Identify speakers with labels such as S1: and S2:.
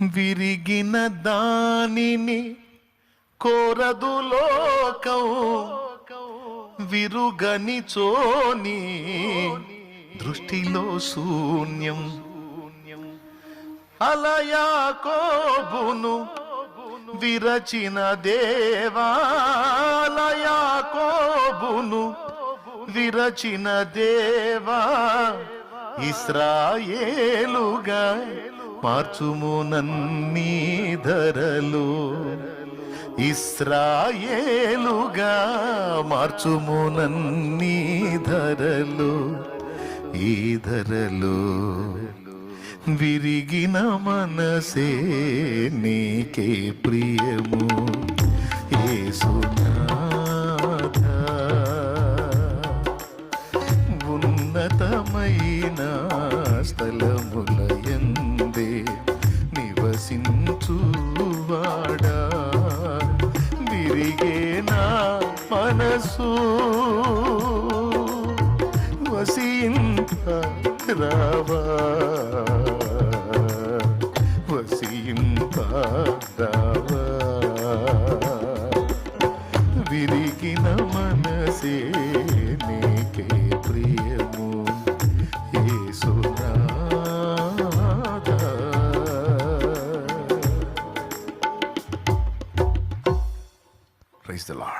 S1: విరిగిన దానిని కోరదు లోకం, విరుగని చోని దృష్టిలో శూన్యం. అలయాకోబును విరచిన దేవాలయాకోబును విరచిన దేవా, ఇశ్రాయేలుగా మార్చుము నన్నీ ధరలు, ఇశ్రాయేలుగా మార్చుము నన్నీ ధరలు. ఈ ధరలు విరిగిన మనసే నీకే ప్రియము. యేసునాథా, ఉన్నతమైన స్థలములయందే నివసించువాడా, విరిగే నా మనసు వసింపరావా, వసింపరావా. విరిగిన మనసే